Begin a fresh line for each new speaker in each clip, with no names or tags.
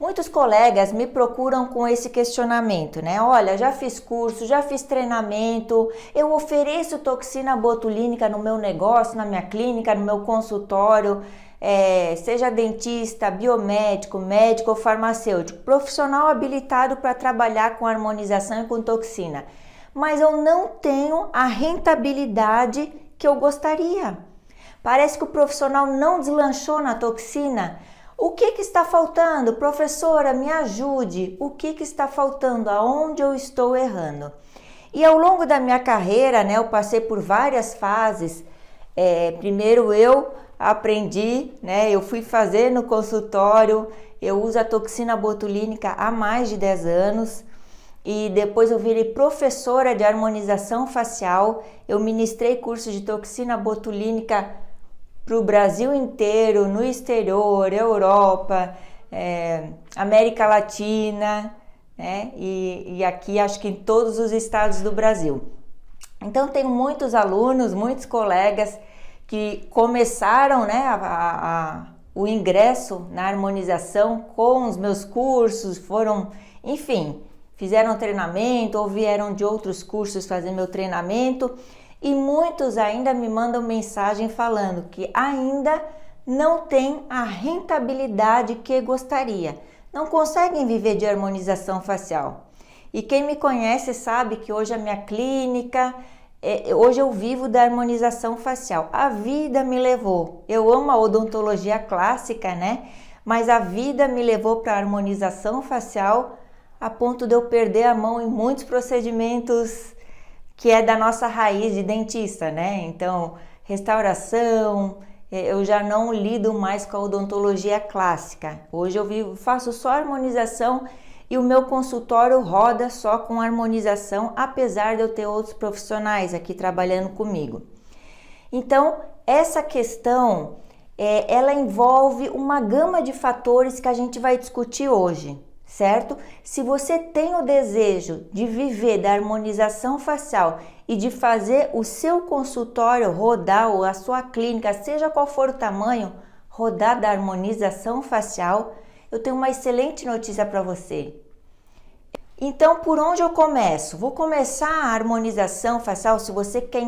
Muitos colegas me procuram com esse questionamento, né? Olha, já fiz curso, já fiz treinamento, eu ofereço toxina botulínica no meu negócio, na minha clínica, no meu consultório, seja dentista, biomédico, médico ou farmacêutico, profissional habilitado para trabalhar com harmonização e com toxina, mas eu não tenho a rentabilidade que eu gostaria. Parece que o profissional não deslanchou na toxina. O que está faltando? Professora, me ajude. O que está faltando? Aonde eu estou errando? E ao longo da minha carreira, né, eu passei por várias fases. Primeiro eu aprendi, né, eu fui fazer no consultório, eu uso a toxina botulínica há mais de 10 anos. E depois eu virei professora de harmonização facial. Eu ministrei curso de toxina botulínica para o Brasil inteiro, no exterior, Europa, América Latina, né? E aqui acho que em todos os estados do Brasil. Então tenho muitos alunos, muitos colegas que começaram, né, o ingresso na harmonização com os meus cursos, enfim, fizeram treinamento ou vieram de outros cursos fazer meu treinamento. E muitos ainda me mandam mensagem falando que ainda não tem a rentabilidade que gostaria, não conseguem viver de harmonização facial. E quem me conhece sabe que hoje a minha clínica, hoje eu vivo da harmonização facial. A vida me levou, eu amo a odontologia clássica, né? Mas a vida me levou para a harmonização facial a ponto de eu perder a mão em muitos procedimentos que é da nossa raiz de dentista, né? Então, restauração, eu já não lido mais com a odontologia clássica. Hoje eu faço só harmonização e o meu consultório roda só com harmonização, apesar de eu ter outros profissionais aqui trabalhando comigo. Então, essa questão, ela envolve uma gama de fatores que a gente vai discutir hoje. Certo? Se você tem o desejo de viver da harmonização facial e de fazer o seu consultório rodar, ou a sua clínica, seja qual for o tamanho, rodar da harmonização facial, eu tenho uma excelente notícia para você. Então, por onde eu começo? Vou começar a harmonização facial. Se você quer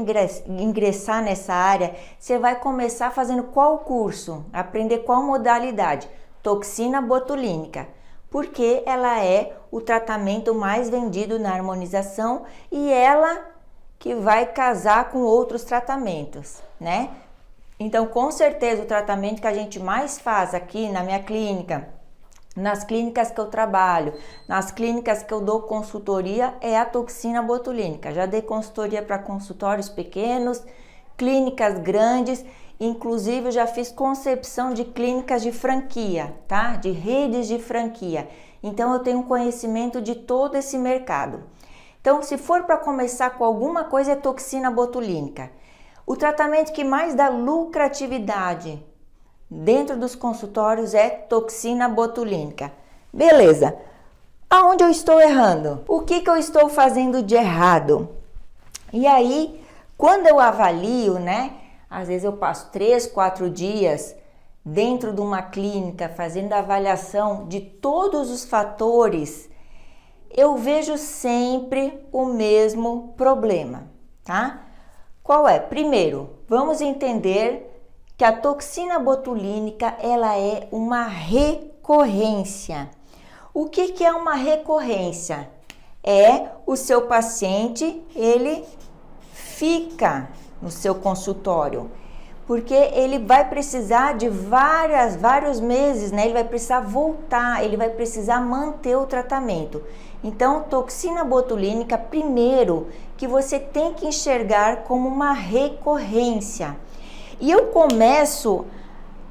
ingressar nessa área, você vai começar fazendo qual curso? Aprender qual modalidade? Toxina botulínica. Porque ela é o tratamento mais vendido na harmonização e ela que vai casar com outros tratamentos, né? Então, com certeza, o tratamento que a gente mais faz aqui na minha clínica, nas clínicas que eu trabalho, nas clínicas que eu dou consultoria, é a toxina botulínica. Já dei consultoria para consultórios pequenos, clínicas grandes. Inclusive, eu já fiz concepção de clínicas de franquia, tá? De redes de franquia. Então, eu tenho conhecimento de todo esse mercado. Então, se for para começar com alguma coisa, é toxina botulínica. O tratamento que mais dá lucratividade dentro dos consultórios é toxina botulínica. Beleza. Aonde eu estou errando? O que eu estou fazendo de errado? E aí, quando eu avalio, né? Às vezes eu passo 3, 4 dias dentro de uma clínica fazendo a avaliação de todos os fatores, eu vejo sempre o mesmo problema, tá? Qual é? Primeiro, vamos entender que a toxina botulínica, ela é uma recorrência. O que é uma recorrência? É o seu paciente, ele fica no seu consultório, porque ele vai precisar de vários meses, né? Ele vai precisar voltar, ele vai precisar manter o tratamento. Então, toxina botulínica, primeiro, que você tem que enxergar como uma recorrência. E eu começo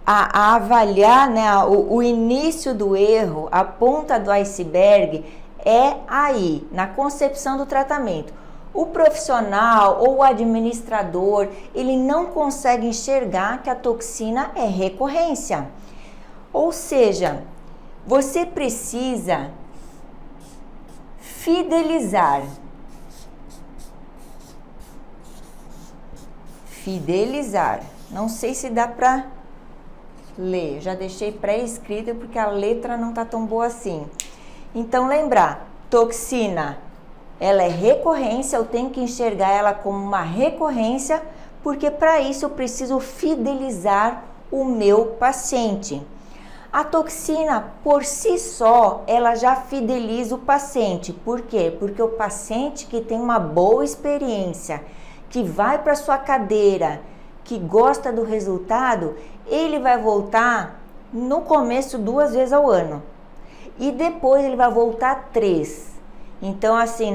a avaliar, né, o início do erro, a ponta do iceberg, é aí, na concepção do tratamento. O profissional ou o administrador, ele não consegue enxergar que a toxina é recorrência. Ou seja, você precisa fidelizar. Não sei se dá para Lê. Já deixei pré-escrito porque a letra não tá tão boa assim. Então, lembrar, toxina, ela é recorrência, eu tenho que enxergar ela como uma recorrência, porque para isso eu preciso fidelizar o meu paciente. A toxina, por si só, ela já fideliza o paciente. Por quê? Porque o paciente que tem uma boa experiência, que vai para sua cadeira, que gosta do resultado, ele vai voltar no começo 2 vezes ao ano. E depois ele vai voltar 3. Então, assim,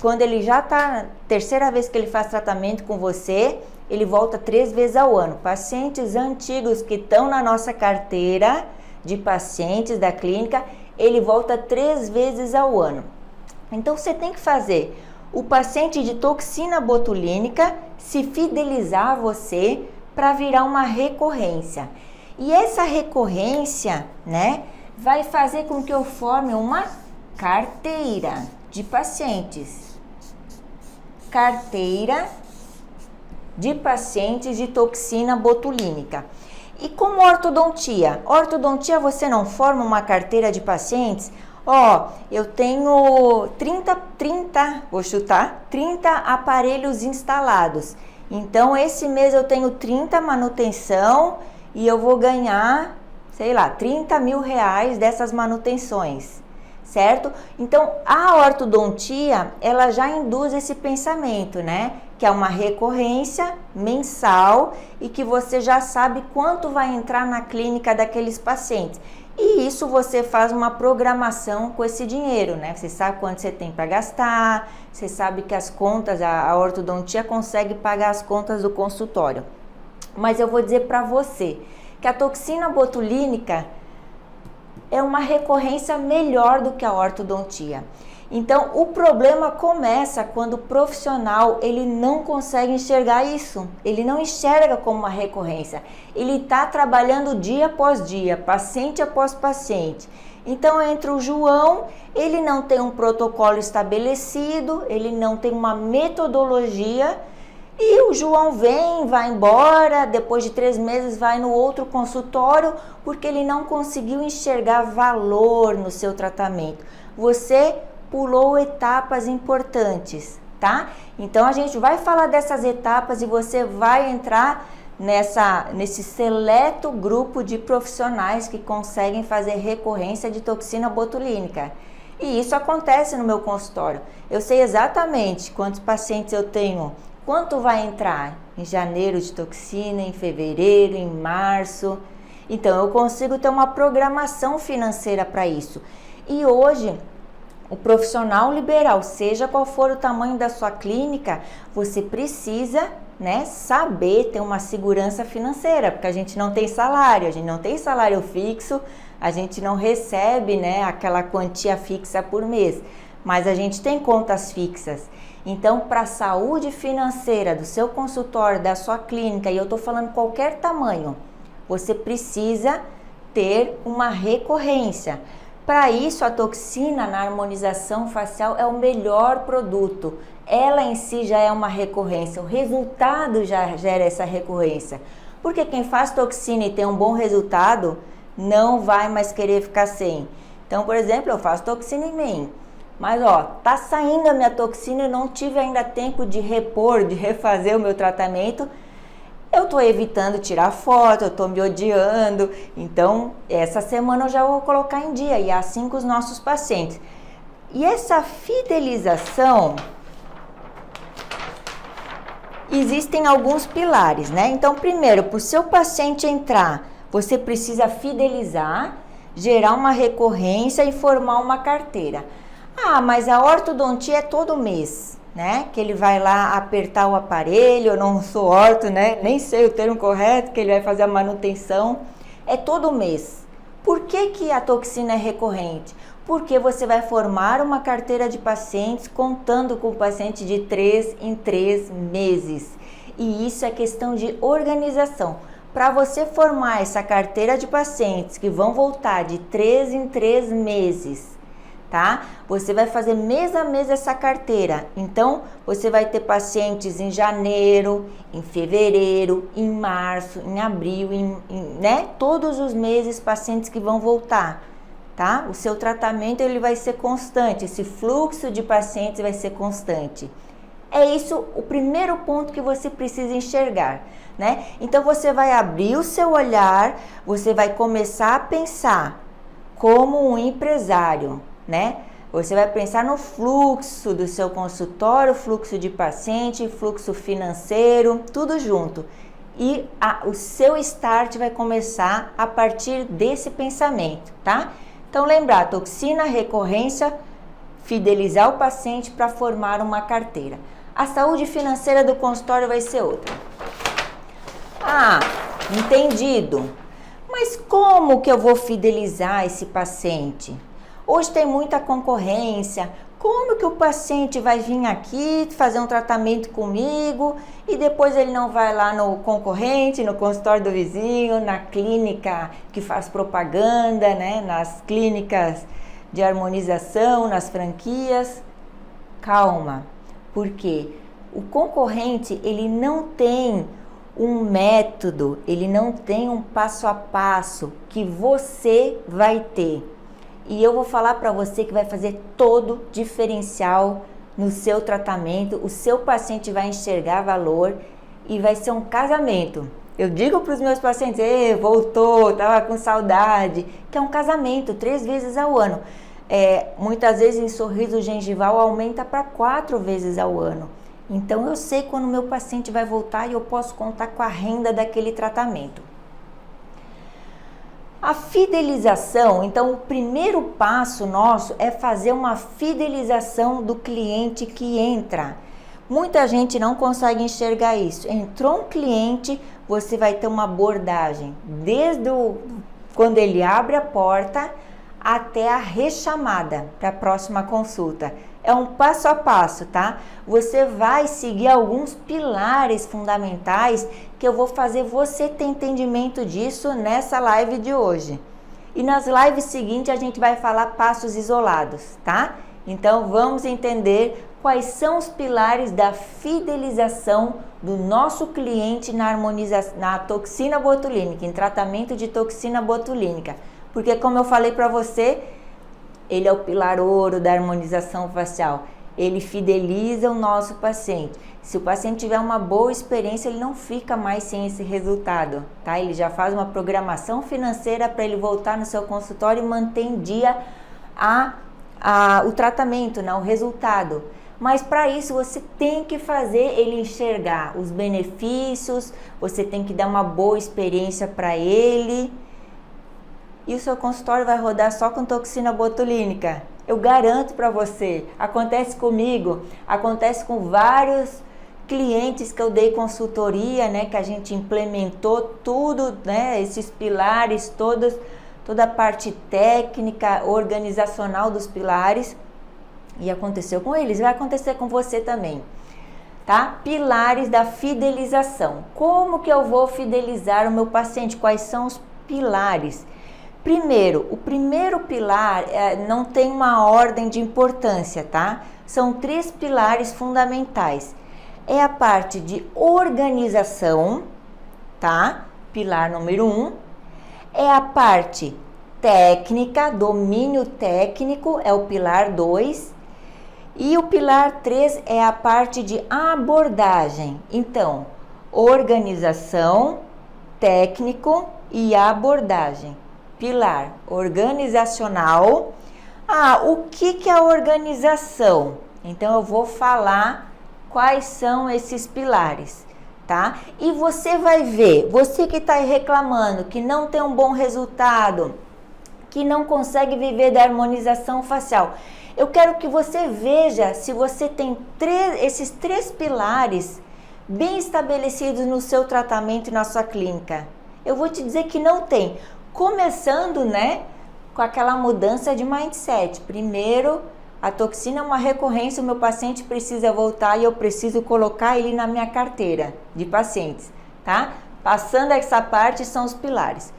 quando ele já está, terceira vez que ele faz tratamento com você, ele volta 3 vezes ao ano. Pacientes antigos que estão na nossa carteira de pacientes da clínica, ele volta 3 vezes ao ano. Então, você tem que fazer o paciente de toxina botulínica se fidelizar a você para virar uma recorrência. E essa recorrência, né, vai fazer com que eu forme uma carteira de pacientes. Carteira de pacientes de toxina botulínica. E como ortodontia? Ortodontia você não forma uma carteira de pacientes? Eu tenho 30, vou chutar, 30 aparelhos instalados. Então, esse mês eu tenho 30 manutenção e eu vou ganhar, sei lá, 30 mil reais dessas manutenções, certo? Então, a ortodontia, ela já induz esse pensamento, né? Que é uma recorrência mensal e que você já sabe quanto vai entrar na clínica daqueles pacientes. E isso você faz uma programação com esse dinheiro, né? Você sabe quanto você tem para gastar, você sabe que as contas, a ortodontia consegue pagar as contas do consultório. Mas eu vou dizer para você que a toxina botulínica é uma recorrência melhor do que a ortodontia. Então, o problema começa quando o profissional ele não consegue enxergar isso. Ele não enxerga como uma recorrência. Ele está trabalhando dia após dia, paciente após paciente. Então, entre o João, ele não tem um protocolo estabelecido, ele não tem uma metodologia. E o João vem, vai embora, depois de 3 meses vai no outro consultório, porque ele não conseguiu enxergar valor no seu tratamento. Você pulou etapas importantes, tá? Então a gente vai falar dessas etapas e você vai entrar nesse seleto grupo de profissionais que conseguem fazer recorrência de toxina botulínica. E isso acontece no meu consultório. Eu sei exatamente quantos pacientes eu tenho, quanto vai entrar em janeiro de toxina, em fevereiro, em março. Então eu consigo ter uma programação financeira para isso. E hoje, o profissional liberal, seja qual for o tamanho da sua clínica, você precisa, né, saber ter uma segurança financeira, porque a gente não tem salário fixo, a gente não recebe, né, aquela quantia fixa por mês, mas a gente tem contas fixas. Então, para a saúde financeira do seu consultório, da sua clínica, e eu estou falando qualquer tamanho, você precisa ter uma recorrência. Para isso, a toxina na harmonização facial é o melhor produto. Ela em si já é uma recorrência, o resultado já gera essa recorrência. Porque quem faz toxina e tem um bom resultado, não vai mais querer ficar sem. Então, por exemplo, eu faço toxina em mim. Mas, tá saindo a minha toxina e não tive ainda tempo de repor, de refazer o meu tratamento. Eu tô evitando tirar foto, eu tô me odiando. Então, essa semana eu já vou colocar em dia. E é assim com os nossos pacientes. E essa fidelização, existem alguns pilares, né? Então, primeiro, para o seu paciente entrar, você precisa fidelizar, gerar uma recorrência e formar uma carteira. Mas a ortodontia é todo mês, né? Que ele vai lá apertar o aparelho, eu não sou orto, né? Nem sei o termo correto, que ele vai fazer a manutenção. É todo mês. Por que a toxina é recorrente? Porque você vai formar uma carteira de pacientes contando com o paciente de 3 em 3 meses. E isso é questão de organização. Para você formar essa carteira de pacientes que vão voltar de 3 em 3 meses, tá? Você vai fazer mês a mês essa carteira. Então, você vai ter pacientes em janeiro, em fevereiro, em março, em abril, né? Todos os meses pacientes que vão voltar, tá? O seu tratamento ele vai ser constante, esse fluxo de pacientes vai ser constante. É isso o primeiro ponto que você precisa enxergar, né? Então, você vai abrir o seu olhar, você vai começar a pensar como um empresário, né? Você vai pensar no fluxo do seu consultório, fluxo de paciente, fluxo financeiro, tudo junto. E o seu start vai começar a partir desse pensamento, tá? Então, lembrar, toxina, recorrência, fidelizar o paciente para formar uma carteira. A saúde financeira do consultório vai ser outra. Ah, entendido. Mas como que eu vou fidelizar esse paciente? Hoje tem muita concorrência. Como que o paciente vai vir aqui fazer um tratamento comigo e depois ele não vai lá no concorrente, no consultório do vizinho, na clínica que faz propaganda, né? Nas clínicas de harmonização, nas franquias? Calma, porque o concorrente ele não tem um método, ele não tem um passo a passo que você vai ter. E eu vou falar para você que vai fazer todo diferencial no seu tratamento, o seu paciente vai enxergar valor e vai ser um casamento. Eu digo para os meus pacientes, voltou, estava com saudade, que é um casamento 3 vezes ao ano. Muitas vezes em sorriso gengival aumenta para 4 vezes ao ano. Então, eu sei quando o meu paciente vai voltar e eu posso contar com a renda daquele tratamento. A fidelização, então, o primeiro passo nosso é fazer uma fidelização do cliente que entra. Muita gente não consegue enxergar isso. Entrou um cliente, você vai ter uma abordagem, desde quando ele abre a porta até a rechamada para a próxima consulta. É um passo a passo, tá? Você vai seguir alguns pilares fundamentais que eu vou fazer você ter entendimento disso nessa live de hoje. E nas lives seguintes a gente vai falar passos isolados, tá? Então vamos entender quais são os pilares da fidelização do nosso cliente na toxina botulínica, em tratamento de toxina botulínica. Porque como eu falei para você, ele é o pilar ouro da harmonização facial. Ele fideliza o nosso paciente. Se o paciente tiver uma boa experiência, ele não fica mais sem esse resultado, tá? Ele já faz uma programação financeira para ele voltar no seu consultório e manter em dia o tratamento, né? O resultado. Mas para isso você tem que fazer ele enxergar os benefícios, você tem que dar uma boa experiência para ele. E o seu consultório vai rodar só com toxina botulínica. Eu garanto para você, acontece comigo, acontece com vários clientes que eu dei consultoria, né, que a gente implementou tudo, né, esses pilares, toda a parte técnica, organizacional dos pilares, e aconteceu com eles, vai acontecer com você também, tá? Pilares da fidelização. Como que eu vou fidelizar o meu paciente? Quais são os pilares? Primeiro, o primeiro pilar não tem uma ordem de importância, tá? São 3 pilares fundamentais. É a parte de organização, tá? Pilar número 1. É a parte técnica, domínio técnico, é o pilar 2. E o pilar 3 é a parte de abordagem. Então, organização, técnico e abordagem. Pilar organizacional. O que é a organização? Então eu vou falar quais são esses pilares, tá? E você vai ver, você que está aí reclamando que não tem um bom resultado, que não consegue viver da harmonização facial, eu quero que você veja se você tem esses 3 pilares bem estabelecidos no seu tratamento e na sua clínica. Eu vou te dizer que não tem. Começando, né, com aquela mudança de mindset. Primeiro, a toxina é uma recorrência, o meu paciente precisa voltar e eu preciso colocar ele na minha carteira de pacientes, tá? Passando essa parte, são os pilares.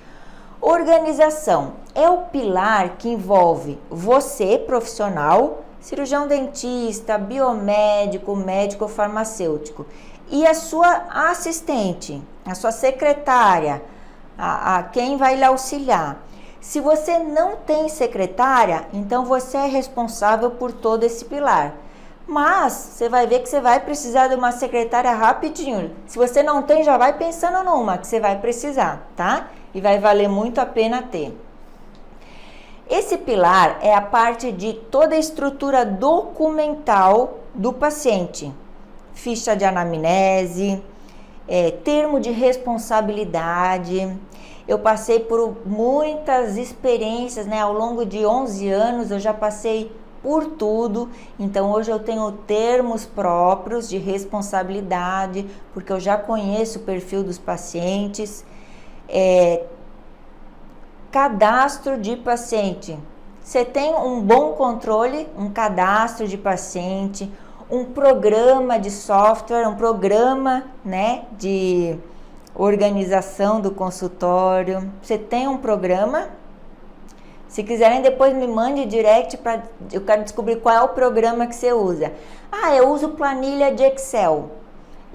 Organização é o pilar que envolve você, profissional, cirurgião dentista, biomédico, médico farmacêutico, e a sua assistente, a sua secretária, a quem vai lhe auxiliar. Se você não tem secretária, então você é responsável por todo esse pilar. Mas você vai ver que você vai precisar de uma secretária rapidinho. Se você não tem, já vai pensando numa que você vai precisar, tá? E vai valer muito a pena ter. Esse pilar é a parte de toda a estrutura documental do paciente. Ficha de anamnese, termo de responsabilidade. Eu passei por muitas experiências, né? Ao longo de 11 anos eu já passei por tudo. Então hoje eu tenho termos próprios de responsabilidade, porque eu já conheço o perfil dos pacientes. Cadastro de paciente. Você tem um bom controle, um cadastro de paciente, um programa de software, um programa, né, de organização do consultório. Você tem um programa? Se quiserem, depois me mande direct para eu quero descobrir qual é o programa que você usa. Eu uso planilha de Excel.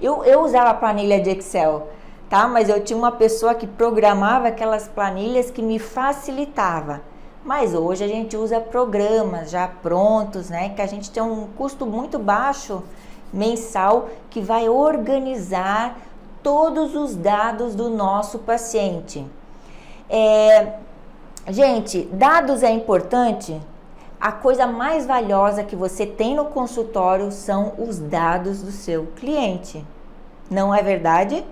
Eu usava planilha de Excel, tá? Mas eu tinha uma pessoa que programava aquelas planilhas que me facilitava. Mas hoje a gente usa programas já prontos, né? Que a gente tem um custo muito baixo mensal que vai organizar todos os dados do nosso paciente. Gente, dados é importante. A coisa mais valiosa que você tem no consultório são os dados do seu cliente. Não é verdade?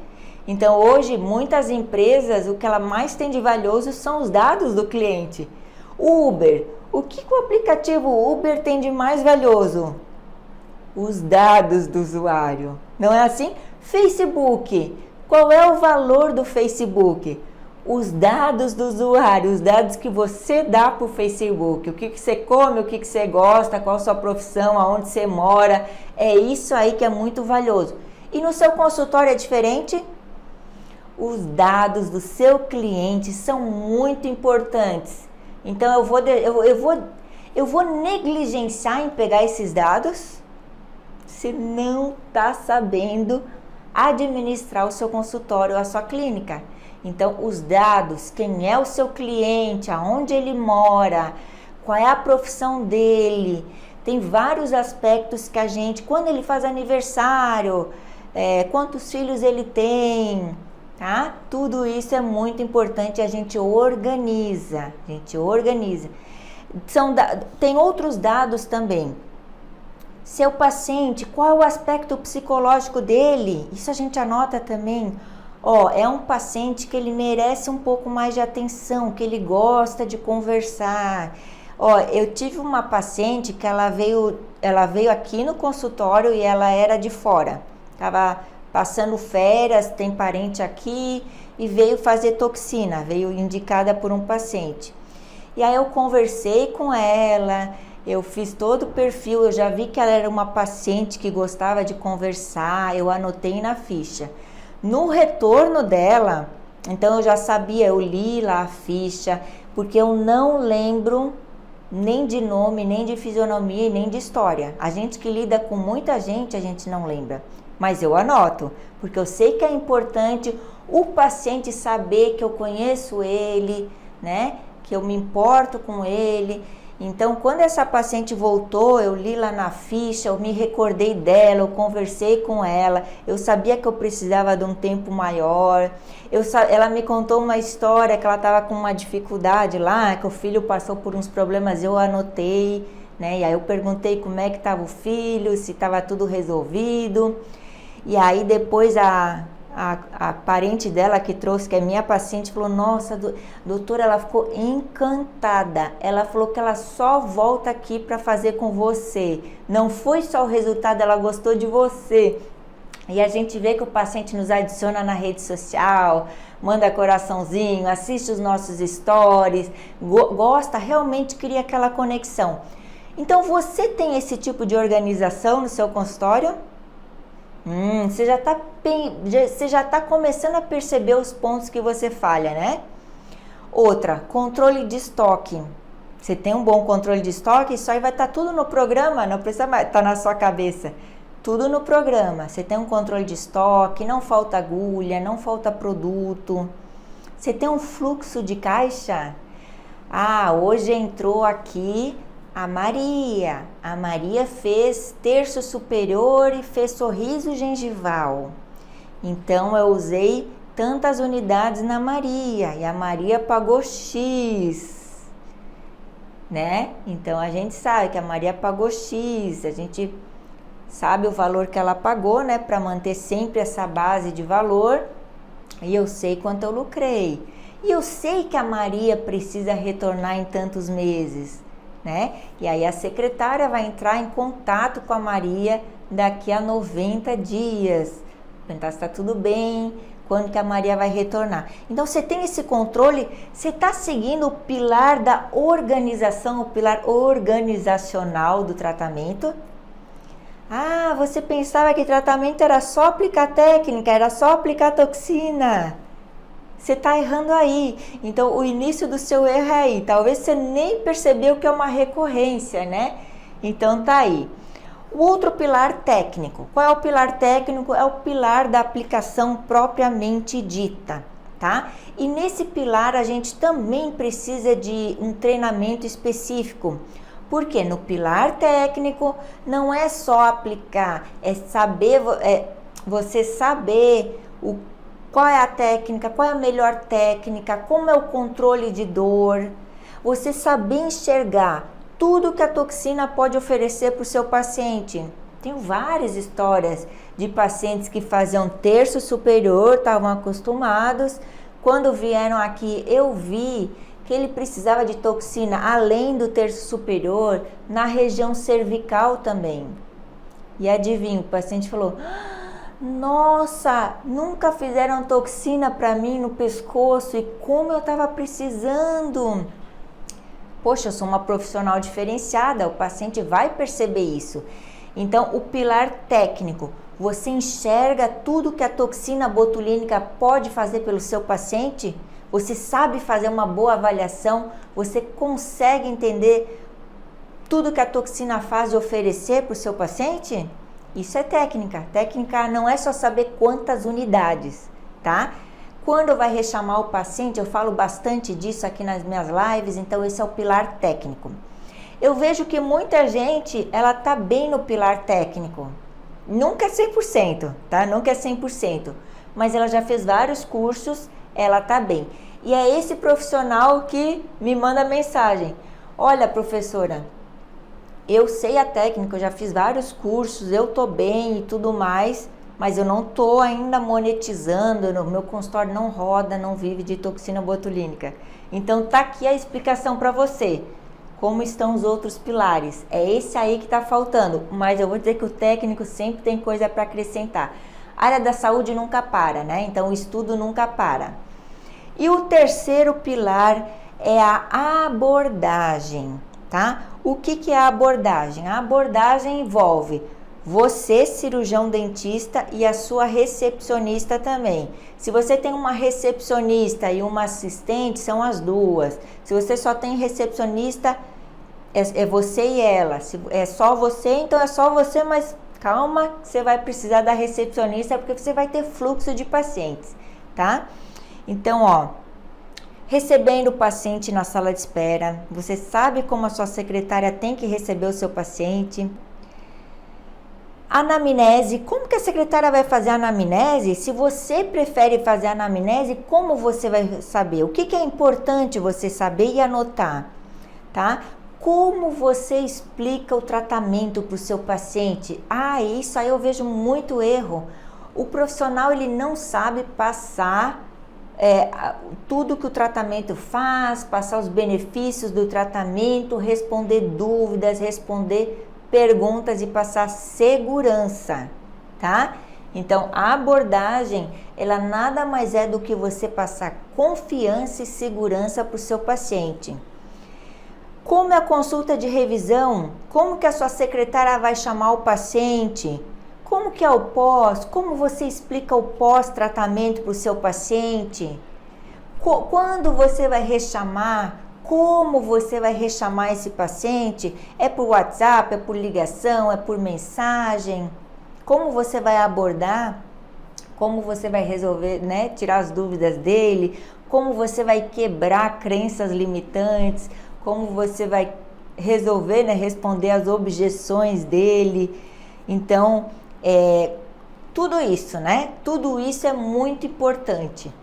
Então, hoje, muitas empresas, o que ela mais tem de valioso são os dados do cliente. Uber, o que o aplicativo Uber tem de mais valioso? Os dados do usuário. Não é assim? Facebook, qual é o valor do Facebook? Os dados do usuário, os dados que você dá para o Facebook, o que você come, o que você gosta, qual a sua profissão, aonde você mora, é isso aí que é muito valioso. E no seu consultório é diferente? Os dados do seu cliente são muito importantes. Então eu vou negligenciar em pegar esses dados se não está sabendo administrar o seu consultório, a sua clínica. Então, os dados, quem é o seu cliente, aonde ele mora, qual é a profissão dele, tem vários aspectos que a gente, quando ele faz aniversário, quantos filhos ele tem, tá? Tudo isso é muito importante, a gente organiza, Tem outros dados também. Seu paciente, qual é o aspecto psicológico dele? Isso a gente anota também. É um paciente que ele merece um pouco mais de atenção, que ele gosta de conversar. Eu tive uma paciente que ela veio aqui no consultório e ela era de fora. Estava passando férias, tem parente aqui e veio fazer toxina, veio indicada por um paciente. E aí eu conversei com ela, eu fiz todo o perfil, eu já vi que ela era uma paciente que gostava de conversar, eu anotei na ficha. No retorno dela, então eu já sabia, eu li lá a ficha, porque eu não lembro nem de nome, nem de fisionomia, nem de história. A gente que lida com muita gente, a gente não lembra. Mas eu anoto, porque eu sei que é importante o paciente saber que eu conheço ele, né? Que eu me importo com ele. Então, quando essa paciente voltou, eu li lá na ficha, eu me recordei dela, eu conversei com ela, eu sabia que eu precisava de um tempo maior. Ela me contou uma história que ela estava com uma dificuldade lá, que o filho passou por uns problemas, eu anotei, né? E aí eu perguntei como é que estava o filho, se estava tudo resolvido. E aí depois a parente dela que trouxe, que é minha paciente, falou: nossa, doutora, ela ficou encantada. Ela falou que ela só volta aqui para fazer com você. Não foi só o resultado, ela gostou de você. E a gente vê que o paciente nos adiciona na rede social, manda coraçãozinho, assiste os nossos stories, gosta, realmente cria aquela conexão. Então, você tem esse tipo de organização no seu consultório? Você já está começando a perceber os pontos que você falha, né? Outra, controle de estoque. Você tem um bom controle de estoque, isso aí vai estar tudo no programa, não precisa mais estar na sua cabeça. Tudo no programa. Você tem um controle de estoque, não falta agulha, não falta produto. Você tem um fluxo de caixa. Ah, hoje entrou aqui a Maria. A Maria fez terço superior e fez sorriso gengival. Então eu usei tantas unidades na Maria e a Maria pagou X, né? Então a gente sabe que a Maria pagou X, a gente sabe o valor que ela pagou, né? Para manter sempre essa base de valor, e eu sei quanto eu lucrei. E eu sei que a Maria precisa retornar em tantos meses, né? E aí a secretária vai entrar em contato com a Maria daqui a 90 dias, perguntar se está tudo bem, quando que a Maria vai retornar. Então você tem esse controle, você está seguindo o pilar da organização, o pilar organizacional do tratamento. Ah, você pensava que tratamento era só aplicar técnica, era só aplicar toxina. Você está errando aí. Então o início do seu erro é aí. Talvez você nem percebeu que é uma recorrência, né? Então tá aí. O outro pilar técnico. Qual é o pilar técnico? É o pilar da aplicação propriamente dita, tá? E nesse pilar a gente também precisa de um treinamento específico. Porque no pilar técnico não é só aplicar, é saber, você saber qual é a técnica, qual é a melhor técnica, como é o controle de dor, você saber enxergar tudo que a toxina pode oferecer para o seu paciente. Tenho várias histórias de pacientes que faziam terço superior, estavam acostumados. Quando vieram aqui, eu vi que ele precisava de toxina além do terço superior, na região cervical também. E adivinha, o paciente falou: nossa, nunca fizeram toxina para mim no pescoço e como eu estava precisando. Poxa, eu sou uma profissional diferenciada, o paciente vai perceber isso. Então, o pilar técnico, você enxerga tudo que a toxina botulínica pode fazer pelo seu paciente? Você sabe fazer uma boa avaliação? Você consegue entender tudo que a toxina faz e oferecer para o seu paciente? Isso é técnica. Técnica não é só saber quantas unidades, tá? Quando vai rechamar o paciente, eu falo bastante disso aqui nas minhas lives, então esse é o pilar técnico. Eu vejo que muita gente, ela tá bem no pilar técnico. Nunca é 100%, tá? Nunca é 100%, mas ela já fez vários cursos, ela tá bem. E é esse profissional que me manda mensagem: olha, professora, eu sei a técnica, eu já fiz vários cursos, eu tô bem e tudo mais, mas eu não tô ainda monetizando, no meu consultório não roda, não vive de toxina botulínica. Então tá aqui a explicação para você, como estão os outros pilares. É esse aí que tá faltando, mas eu vou dizer que o técnico sempre tem coisa para acrescentar. A área da saúde nunca para, né? Então o estudo nunca para. E o terceiro pilar é a abordagem, tá? O que é a abordagem? A abordagem envolve você, cirurgião dentista, e a sua recepcionista também. Se você tem uma recepcionista e uma assistente, são as duas. Se você só tem recepcionista, é você e ela. Se é só você, então é só você, mas calma, você vai precisar da recepcionista porque você vai ter fluxo de pacientes, tá? Então, ó, recebendo o paciente na sala de espera, você sabe como a sua secretária tem que receber o seu paciente. Anamnese, como que a secretária vai fazer a anamnese? Se você prefere fazer a anamnese, como você vai saber? O que é importante você saber e anotar, tá? Como você explica o tratamento para o seu paciente? Ah, isso aí eu vejo muito erro. O profissional, ele não sabe passar tudo que o tratamento faz, passar os benefícios do tratamento, responder dúvidas, responder perguntas e passar segurança, tá? Então, a abordagem, ela nada mais é do que você passar confiança e segurança para o seu paciente. Como é a consulta de revisão? Como que a sua secretária vai chamar o paciente? Como que é o pós? Como você explica o pós-tratamento para o seu paciente? Quando você vai rechamar, como você vai rechamar esse paciente? É por WhatsApp, é por ligação, é por mensagem? Como você vai abordar? Como você vai resolver, né? Tirar as dúvidas dele? Como você vai quebrar crenças limitantes? Como você vai resolver, né? Responder as objeções dele? Então, tudo isso, né? Tudo isso é muito importante.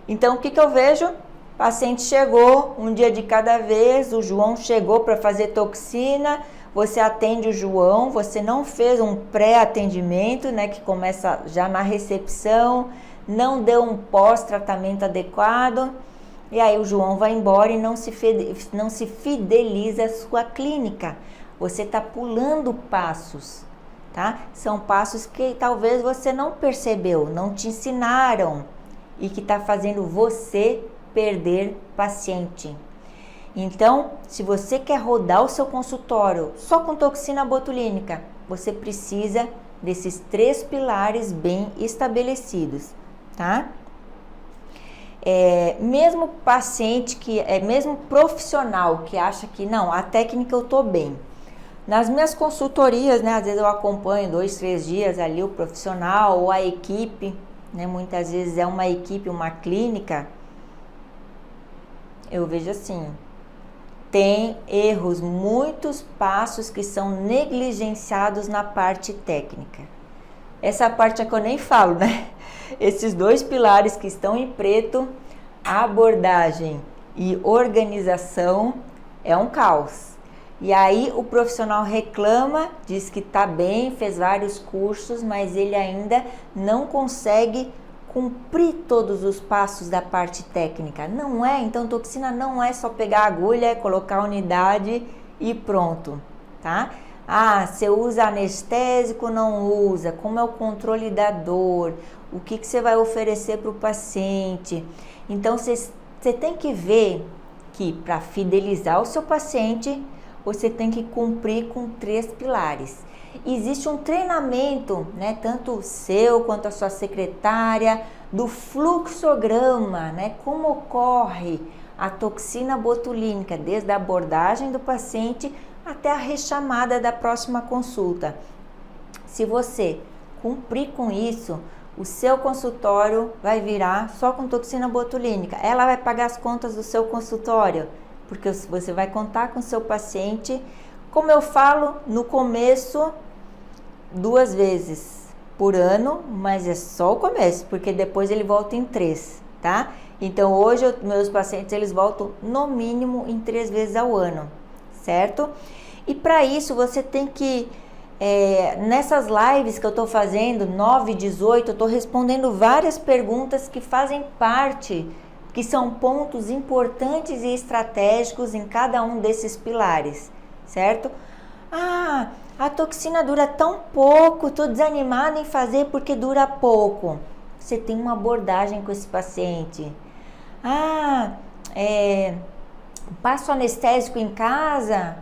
Então, o que eu vejo? O paciente chegou, um dia de cada vez, o João chegou para fazer toxina, você atende o João, você não fez um pré-atendimento, né, que começa já na recepção, não deu um pós-tratamento adequado, e aí o João vai embora e não se fideliza à sua clínica. Você está pulando passos, tá? São passos que talvez você não percebeu, não te ensinaram e que está fazendo você perder paciente. Então, se você quer rodar o seu consultório só com toxina botulínica, você precisa desses 3 pilares bem estabelecidos, tá? Mesmo paciente mesmo profissional que acha que não, a técnica eu tô bem. Nas minhas consultorias, né, às vezes eu acompanho 2, 3 dias ali o profissional ou a equipe, né, muitas vezes é uma equipe, uma clínica. Eu vejo assim, tem erros, muitos passos que são negligenciados na parte técnica. Essa parte é que eu nem falo, né? Esses 2 pilares que estão em preto, abordagem e organização, é um caos. E aí o profissional reclama, diz que tá bem, fez vários cursos, mas ele ainda não consegue cumprir todos os passos da parte técnica. Não é, então toxina não é só pegar a agulha, colocar a unidade e pronto, tá? Ah, você usa anestésico, não usa, como é o controle da dor, o que você vai oferecer para o paciente. Então você tem que ver que para fidelizar o seu paciente, você tem que cumprir com 3 pilares. Existe um treinamento, né, tanto o seu quanto a sua secretária, do fluxograma, né, como ocorre a toxina botulínica, desde a abordagem do paciente até a rechamada da próxima consulta. Se você cumprir com isso, o seu consultório vai virar só com toxina botulínica. Ela vai pagar as contas do seu consultório, porque você vai contar com o seu paciente, como eu falo, no começo, 2 vezes por ano, mas é só o começo, porque depois ele volta em 3, tá? Então hoje meus pacientes eles voltam no mínimo em 3 vezes ao ano, certo? E para isso você tem que, nessas lives que eu tô fazendo, 9 e 18, eu tô respondendo várias perguntas que fazem parte, que são pontos importantes e estratégicos em cada um desses pilares, certo? Ah, a toxina dura tão pouco, tô desanimada em fazer porque dura pouco. Você tem uma abordagem com esse paciente. Ah, passo anestésico em casa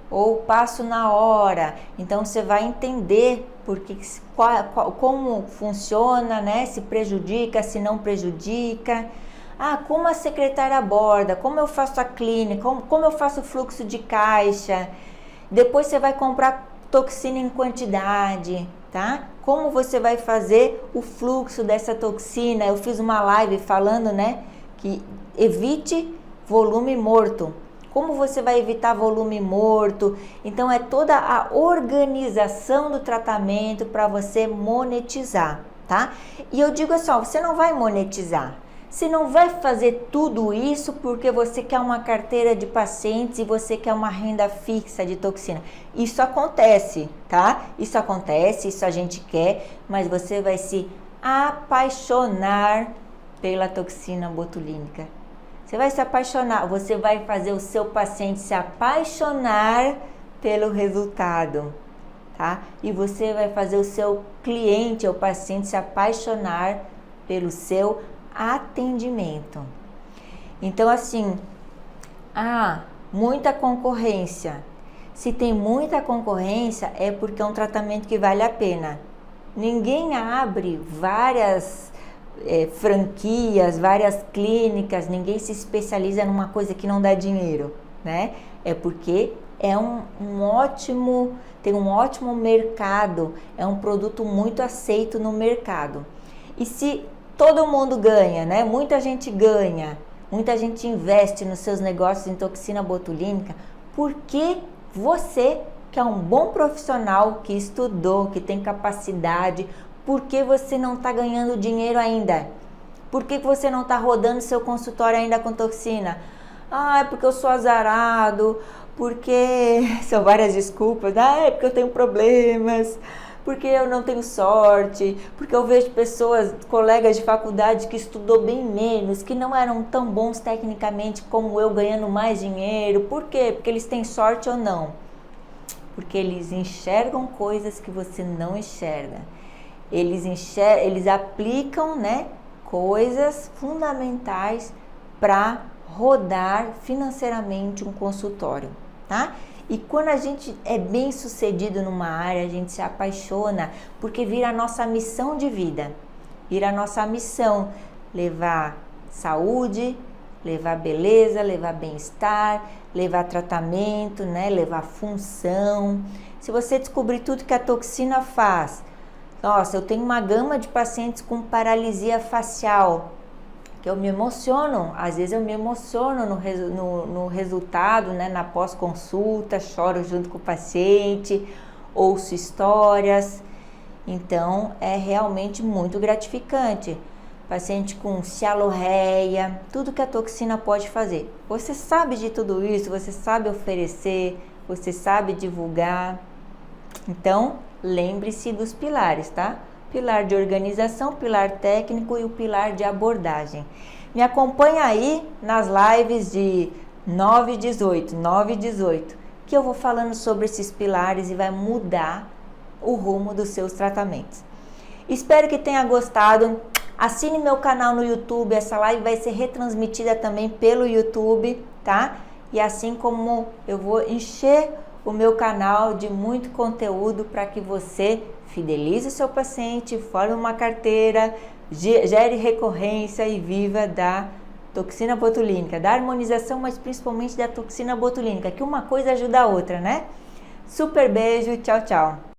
ou passo na hora? Então você vai entender como funciona, né? Se prejudica, se não prejudica. Ah, como a secretária aborda, como eu faço a clínica, como eu faço o fluxo de caixa. Depois você vai comprar toxina em quantidade, tá? Como você vai fazer o fluxo dessa toxina? Eu fiz uma live falando, né, que evite volume morto. Como você vai evitar volume morto? Então é toda a organização do tratamento para você monetizar, tá? E eu digo assim, ó, você não vai monetizar. Você não vai fazer tudo isso porque você quer uma carteira de pacientes e você quer uma renda fixa de toxina. Isso acontece, tá? Isso acontece, isso a gente quer, mas você vai se apaixonar pela toxina botulínica. Você vai se apaixonar, você vai fazer o seu paciente se apaixonar pelo resultado, tá? E você vai fazer o seu cliente, o paciente, se apaixonar pelo seu atendimento. Então assim, muita concorrência. Se tem muita concorrência é porque é um tratamento que vale a pena. Ninguém abre várias franquias, várias clínicas, ninguém se especializa numa coisa que não dá dinheiro, né? É porque tem um ótimo mercado, é um produto muito aceito no mercado. E se todo mundo ganha, né? Muita gente ganha, muita gente investe nos seus negócios em toxina botulínica, por que você, que é um bom profissional, que estudou, que tem capacidade, por que você não está ganhando dinheiro ainda? Por que você não está rodando seu consultório ainda com toxina? Ah, é porque eu sou azarado, porque são várias desculpas. Ah, é porque eu tenho problemas, porque eu não tenho sorte, porque eu vejo pessoas, colegas de faculdade que estudou bem menos, que não eram tão bons tecnicamente como eu, ganhando mais dinheiro. Por quê? Porque eles têm sorte ou não? Porque eles enxergam coisas que você não enxerga. Eles aplicam, né, coisas fundamentais para rodar financeiramente um consultório, tá? E quando a gente é bem sucedido numa área, a gente se apaixona, porque vira a nossa missão de vida, vira a nossa missão levar saúde, levar beleza, levar bem-estar, levar tratamento, né? Levar função. Se você descobrir tudo que a toxina faz, nossa, eu tenho uma gama de pacientes com paralisia facial, que eu me emociono, às vezes eu me emociono no resultado, né? Na pós-consulta, choro junto com o paciente, ouço histórias, então é realmente muito gratificante. Paciente com cialorreia, tudo que a toxina pode fazer. Você sabe de tudo isso, você sabe oferecer, você sabe divulgar. Então, lembre-se dos pilares, tá? Pilar de organização, pilar técnico e o pilar de abordagem. Me acompanha aí nas lives de 9 e 18, que eu vou falando sobre esses pilares e vai mudar o rumo dos seus tratamentos. Espero que tenha gostado. Assine meu canal no YouTube, essa live vai ser retransmitida também pelo YouTube, tá? E assim como eu vou encher o meu canal de muito conteúdo para que você fidelize o seu paciente, forme uma carteira, gere recorrência e viva da toxina botulínica, da harmonização, mas principalmente da toxina botulínica, que uma coisa ajuda a outra, né? Super beijo, tchau, tchau!